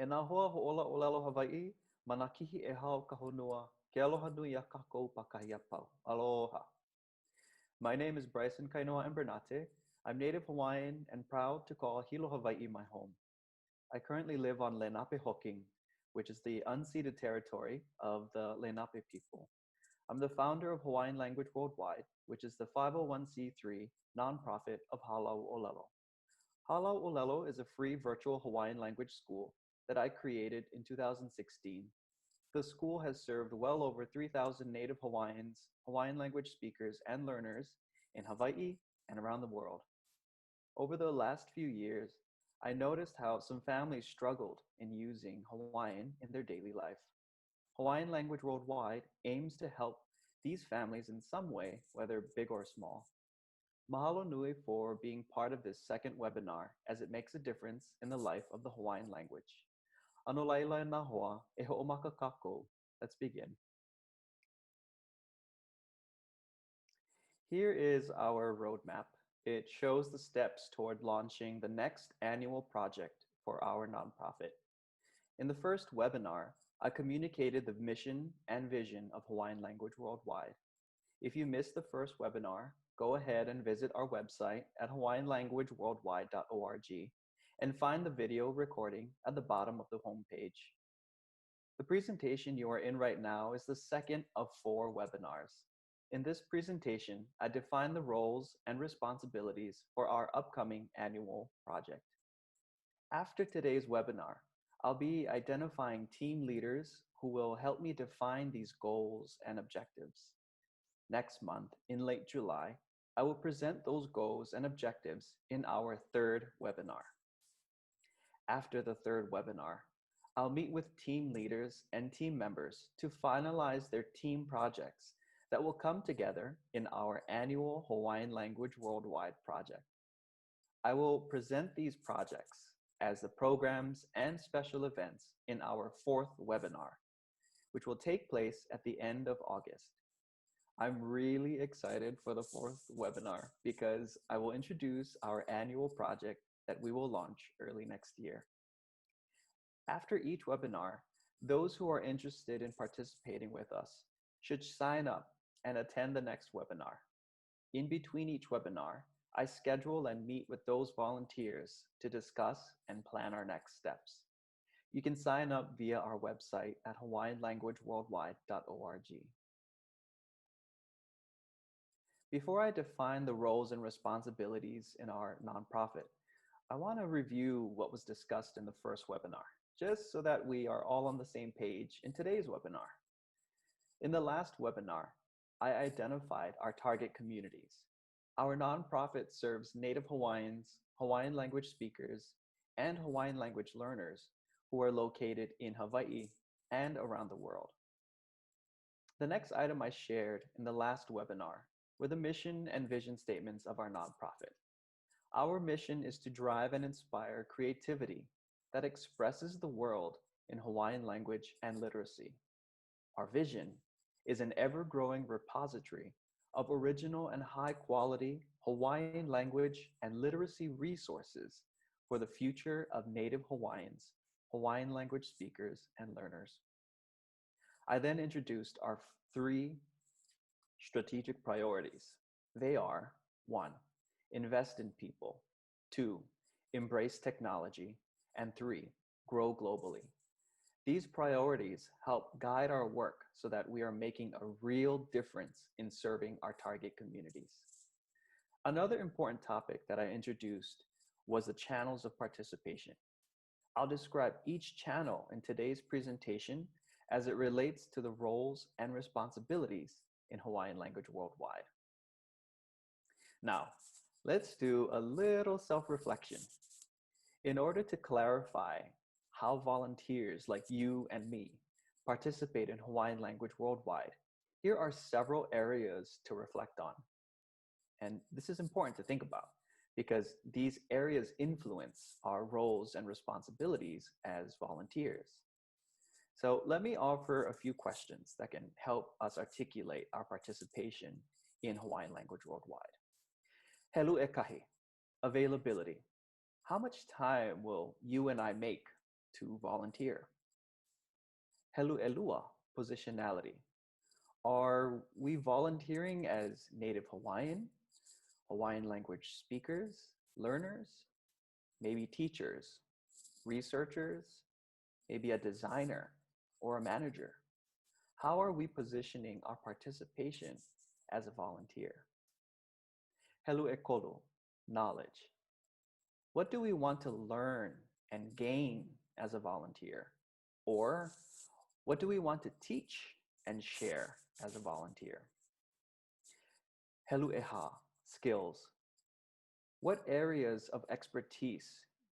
E nā hoa ho'ola ʻŌlelo Hawaiʻi, ma nā kihi e hao ka honua, ke aloha nui a kākou pakahi a pau. Aloha. My name is Bryson Kainoa Embernate. I'm native Hawaiian and proud to call Hilo, Hawaii my home. I currently live on Lenape Hoking, which is the unceded territory of the Lenape people. I'm the founder of Hawaiian Language Worldwide, which is the 501c3 nonprofit of Hālau ʻŌlelo. Hālau ʻŌlelo is a free virtual Hawaiian language school that I created in 2016. The school has served well over 3,000 native Hawaiians, Hawaiian language speakers, and learners in Hawaii and around the world. Over the last few years, I noticed how some families struggled in using Hawaiian in their daily life. Hawaiian Language Worldwide aims to help these families in some way, whether big or small. Mahalo nui for being part of this second webinar, as it makes a difference in the life of the Hawaiian language. Ano laila nā hoa, e ho'omaka kākou. Let's begin. Here is our roadmap. It shows the steps toward launching the next annual project for our nonprofit. In the first webinar, I communicated the mission and vision of Hawaiian Language Worldwide. If you missed the first webinar, go ahead and visit our website at hawaiianlanguageworldwide.org and find the video recording at the bottom of the homepage. The presentation you are in right now is the second of 4 webinars. In this presentation, I define the roles and responsibilities for our upcoming annual project. After today's webinar, I'll be identifying team leaders who will help me define these goals and objectives. Next month, in late July, I will present those goals and objectives in our third webinar. After the third webinar, I'll meet with team leaders and team members to finalize their team projects that will come together in our annual Hawaiian Language Worldwide project. I will present these projects as the programs and special events in our 4th webinar, which will take place at the end of August. I'm really excited for the 4th webinar because I will introduce our annual project that we will launch early next year. After each webinar, those who are interested in participating with us should sign up and attend the next webinar. In between each webinar, I schedule and meet with those volunteers to discuss and plan our next steps. You can sign up via our website at hawaiianlanguageworldwide.org. Before I define the roles and responsibilities in our nonprofit, I want to review what was discussed in the first webinar, just so that we are all on the same page in today's webinar. In the last webinar, I identified our target communities. Our nonprofit serves Native Hawaiians, Hawaiian language speakers, and Hawaiian language learners who are located in Hawaii and around the world. The next item I shared in the last webinar were the mission and vision statements of our nonprofit. Our mission is to drive and inspire creativity that expresses the world in Hawaiian language and literacy. Our vision is an ever-growing repository of original and high-quality Hawaiian language and literacy resources for the future of Native Hawaiians, Hawaiian language speakers, and learners. I then introduced our 3 strategic priorities. They are 1, invest in people, 2, embrace technology, and 3, grow globally. These priorities help guide our work so that we are making a real difference in serving our target communities. Another important topic that I introduced was the channels of participation. I'll describe each channel in today's presentation as it relates to the roles and responsibilities in Hawaiian Language Worldwide. Now, let's do a little self-reflection. In order to clarify how volunteers like you and me participate in Hawaiian Language Worldwide, here are several areas to reflect on. And this is important to think about because these areas influence our roles and responsibilities as volunteers. So let me offer a few questions that can help us articulate our participation in Hawaiian Language Worldwide. Helu e kahi, availability. How much time will you and I make to volunteer. Helu elua, positionality. Are we volunteering as Native Hawaiian, Hawaiian language speakers, learners, maybe teachers, researchers, maybe a designer or a manager? How are we positioning our participation as a volunteer? Helu ekolo, knowledge. What do we want to learn and gain as a volunteer? Or what do we want to teach and share as a volunteer? Helu eha, skills. What areas of expertise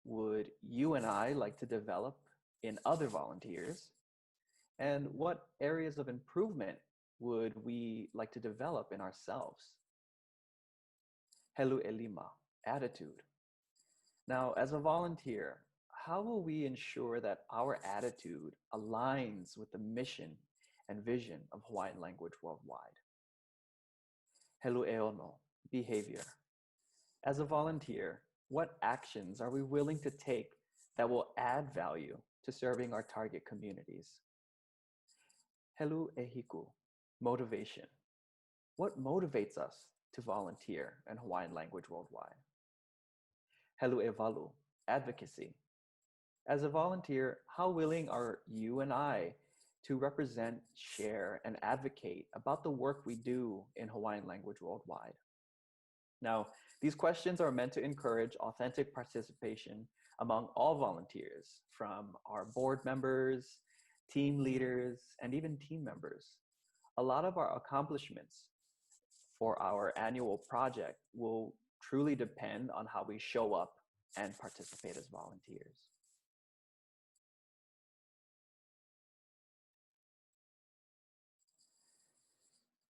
would you and I like to develop in other volunteers? And what areas of improvement would we like to develop in ourselves? Helu elima, attitude. Now, as a volunteer, how will we ensure that our attitude aligns with the mission and vision of Hawaiian Language Worldwide? Helu eono, behavior. As a volunteer, what actions are we willing to take that will add value to serving our target communities? Helu ehiku, motivation. What motivates us to volunteer in Hawaiian Language Worldwide? Helu evalu, advocacy. As a volunteer, how willing are you and I to represent, share, and advocate about the work we do in Hawaiian Language Worldwide? Now, these questions are meant to encourage authentic participation among all volunteers, from our board members, team leaders, and even team members. A lot of our accomplishments for our annual project will truly depend on how we show up and participate as volunteers.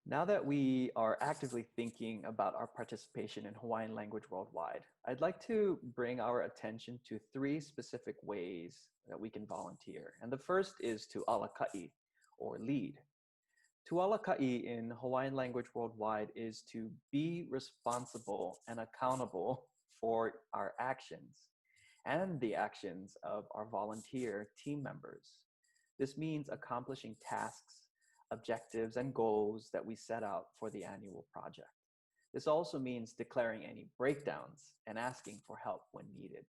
Now that we are actively thinking about our participation in Hawaiian Language Worldwide, I'd like to bring our attention to 3 specific ways that we can volunteer. And the first is to alakai, or lead. To alakai in Hawaiian Language Worldwide is to be responsible and accountable for our actions and the actions of our volunteer team members. This means accomplishing tasks, objectives, and goals that we set out for the annual project. This also means declaring any breakdowns and asking for help when needed.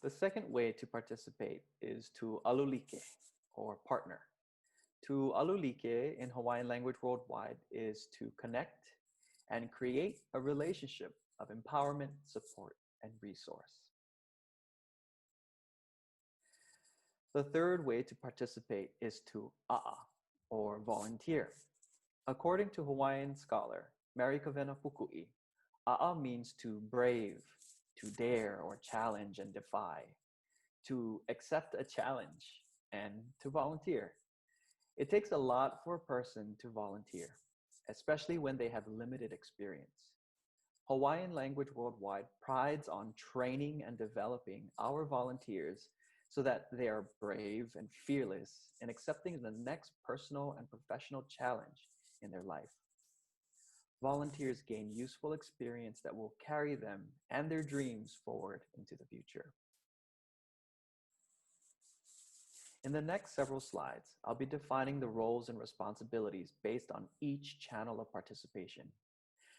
The second way to participate is to alulike, or partner. To alulike in Hawaiian Language Worldwide is to connect and create a relationship of empowerment, support, and resource. The third way to participate is to a'a, or volunteer. According to Hawaiian scholar Marikavena Pukui, a'a means to brave, to dare or challenge and defy, to accept a challenge, and to volunteer. It takes a lot for a person to volunteer, especially when they have limited experience. Hawaiian Language Worldwide prides on training and developing our volunteers so that they are brave and fearless in accepting the next personal and professional challenge in their life. Volunteers gain useful experience that will carry them and their dreams forward into the future. In the next several slides, I'll be defining the roles and responsibilities based on each channel of participation.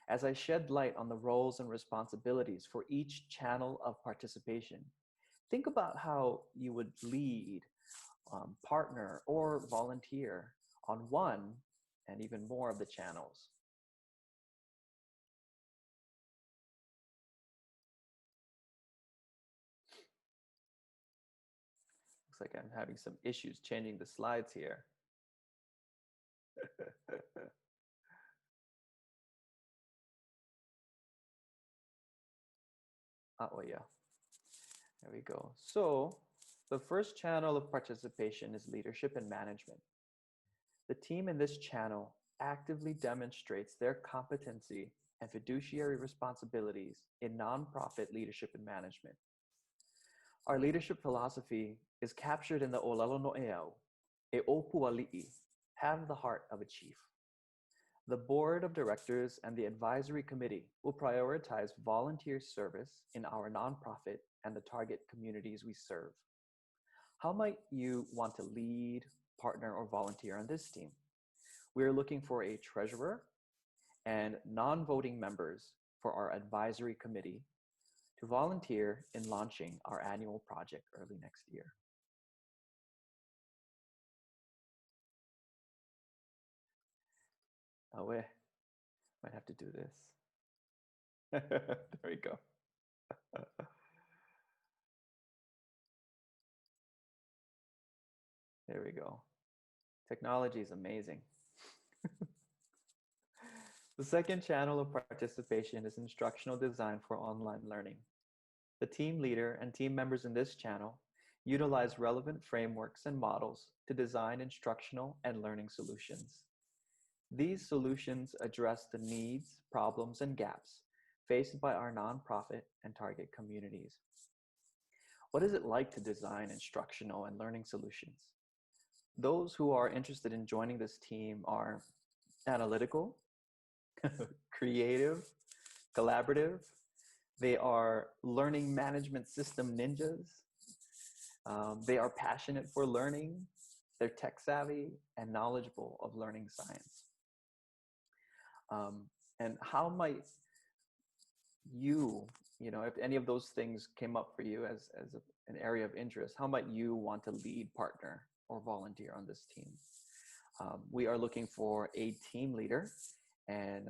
As I shed light on the roles and responsibilities for each channel of participation, think about how you would lead, partner, or volunteer on one and even more of the channels. Looks like I'm having some issues changing the slides here. Oh yeah, there we go. So the first channel of participation is leadership and management. The team in this channel actively demonstrates their competency and fiduciary responsibilities in nonprofit leadership and management. Our leadership philosophy is captured in the ʻŌlelo no ʻeau, e ʻōpua liʻi, have the heart of a chief. The board of directors and the advisory committee will prioritize volunteer service in our nonprofit and the target communities we serve. How might you want to lead, partner, or volunteer on this team? We're looking for a treasurer and non-voting members for our advisory committee to volunteer in launching our annual project early next year. Oh, we might have to do this. There we go. There we go. Technology is amazing. The second channel of participation is instructional design for online learning. The team leader and team members in this channel utilize relevant frameworks and models to design instructional and learning solutions. These solutions address the needs, problems, and gaps faced by our nonprofit and target communities. What is it like to design instructional and learning solutions? Those who are interested in joining this team are analytical, creative, collaborative. They are learning management system ninjas. They are passionate for learning. They're tech savvy and knowledgeable of learning science. And how might you, if any of those things came up for you as an area of interest, how might you want to lead, partner, or volunteer on this team? We are looking for a team leader and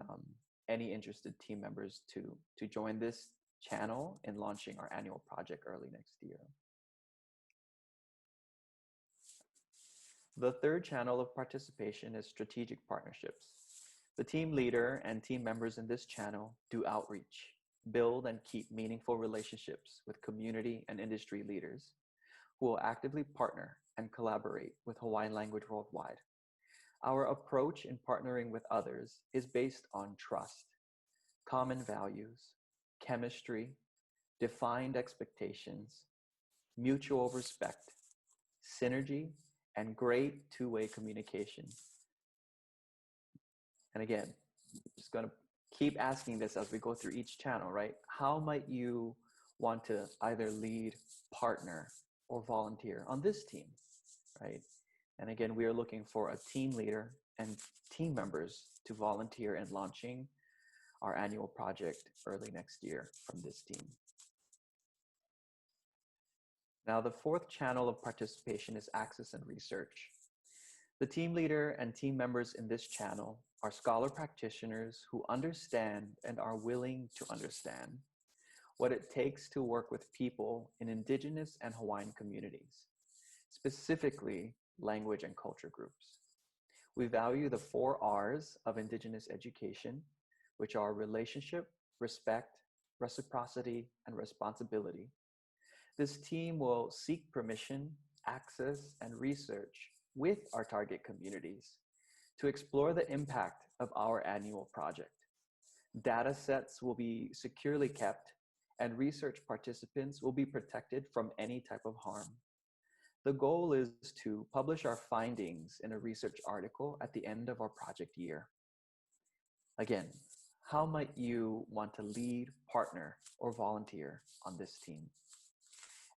any interested team members to join this channel in launching our annual project early next year. The third channel of participation is strategic partnerships. The team leader and team members in this channel do outreach, build and keep meaningful relationships with community and industry leaders who will actively partner and collaborate with Hawaiian Language Worldwide. Our approach in partnering with others is based on trust, common values, chemistry, defined expectations, mutual respect, synergy, and great two-way communication. And again, just going to keep asking this as we go through each channel, right? How might you want to either lead, partner, or volunteer on this team, right? And again, we are looking for a team leader and team members to volunteer in launching our annual project early next year from this team. Now, the fourth channel of participation is access and research. The team leader and team members in this channel are scholar practitioners who understand and are willing to understand what it takes to work with people in Indigenous and Hawaiian communities, specifically language and culture groups. We value the 4 R's of Indigenous education, which are relationship, respect, reciprocity, and responsibility. This team will seek permission, access, and research with our target communities to explore the impact of our annual project. Data sets will be securely kept, and research participants will be protected from any type of harm. The goal is to publish our findings in a research article at the end of our project year. Again, how might you want to lead, partner, or volunteer on this team?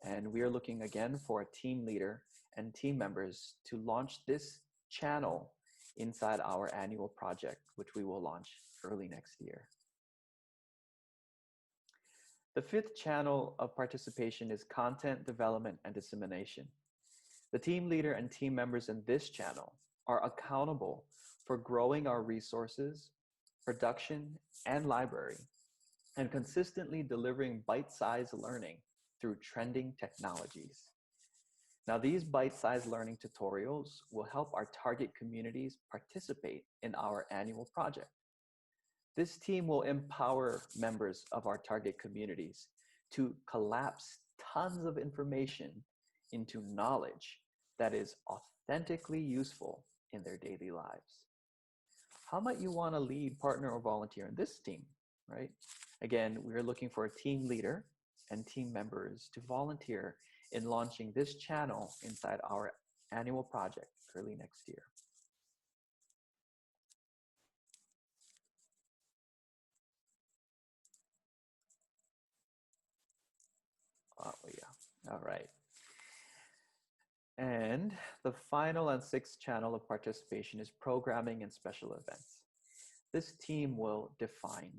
And we are looking again for a team leader and team members to launch this channel inside our annual project, which we will launch early next year. The fifth channel of participation is content development and dissemination. The team leader and team members in this channel are accountable for growing our resources, production, and library, and consistently delivering bite-sized learning through trending technologies. Now, these bite-sized learning tutorials will help our target communities participate in our annual project. This team will empower members of our target communities to collapse tons of information into knowledge that is authentically useful in their daily lives. How might you want to lead, partner, or volunteer in this team, right? Again, we're looking for a team leader and team members to volunteer in launching this channel inside our annual project early next year. All right. And the final and sixth channel of participation is programming and special events. This team will define,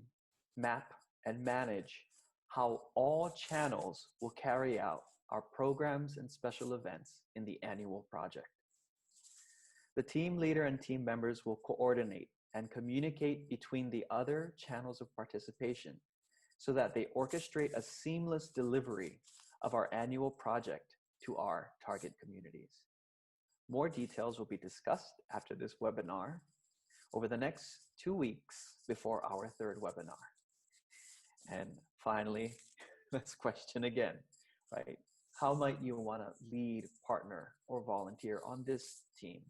map, and manage how all channels will carry out our programs and special events in the annual project. The team leader and team members will coordinate and communicate between the other channels of participation so that they orchestrate a seamless delivery of our annual project to our target communities. More details will be discussed after this webinar over the next 2 weeks before our third webinar. And finally, let's question again, right? How might you want to lead, partner, or volunteer on this team,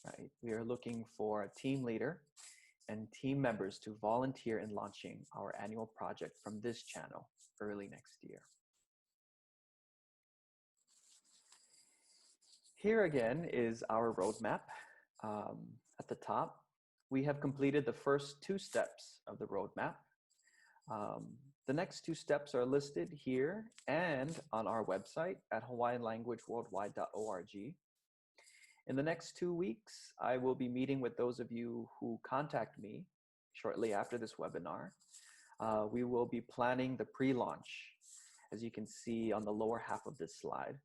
right? We are looking for a team leader and team members to volunteer in launching our annual project from this channel early next year. Here again is our roadmap. At the top, we have completed the first 2 steps of the roadmap. The next 2 steps are listed here and on our website at hawaiianlanguageworldwide.org. In the next 2 weeks, I will be meeting with those of you who contact me shortly after this webinar. We will be planning the pre-launch, as you can see on the lower half of this slide.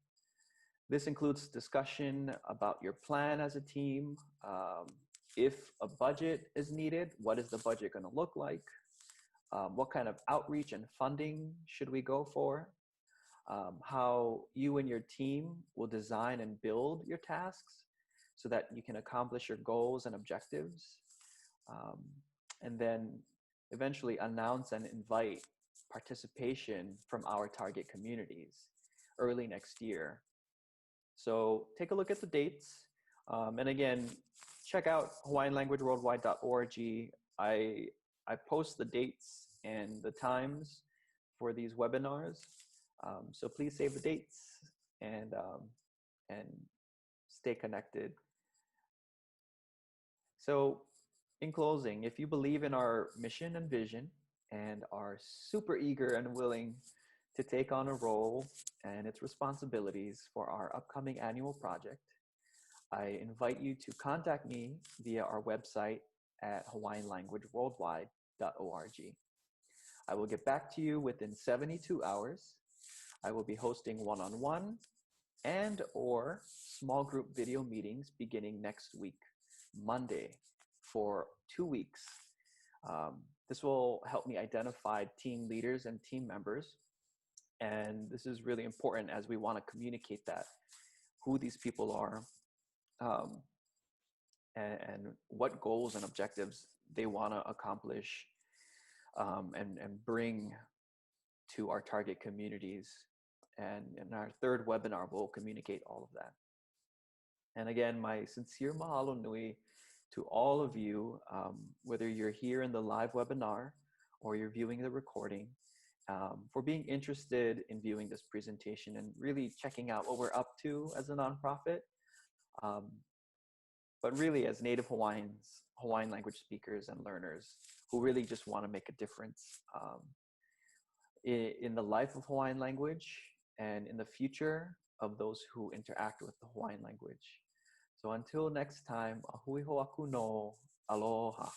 This includes discussion about your plan as a team. If a budget is needed, what is the budget going to look like? What kind of outreach and funding should we go for? How you and your team will design and build your tasks so that you can accomplish your goals and objectives. And then eventually announce and invite participation from our target communities early next year. So take a look at the dates. And again, check out HawaiianLanguageWorldwide.org. I post the dates and the times for these webinars. So please save the dates and stay connected. So in closing, if you believe in our mission and vision and are super eager and willing to take on a role and its responsibilities for our upcoming annual project, I invite you to contact me via our website at hawaiianlanguageworldwide.org. I will get back to you within 72 hours. I will be hosting one-on-one and or small group video meetings beginning next week, Monday, for 2 weeks. This will help me identify team leaders and team members. And this is really important as we want to communicate that, who these people are, and what goals and objectives they want to accomplish and bring to our target communities. And in our third webinar, we'll communicate all of that. And again, my sincere mahalo nui to all of you, whether you're here in the live webinar or you're viewing the recording, for being interested in viewing this presentation and really checking out what we're up to as a nonprofit. But really as Native Hawaiians, Hawaiian language speakers and learners who really just want to make a difference in the life of Hawaiian language and in the future of those who interact with the Hawaiian language. So until next time, ahui ho'aku no, aloha.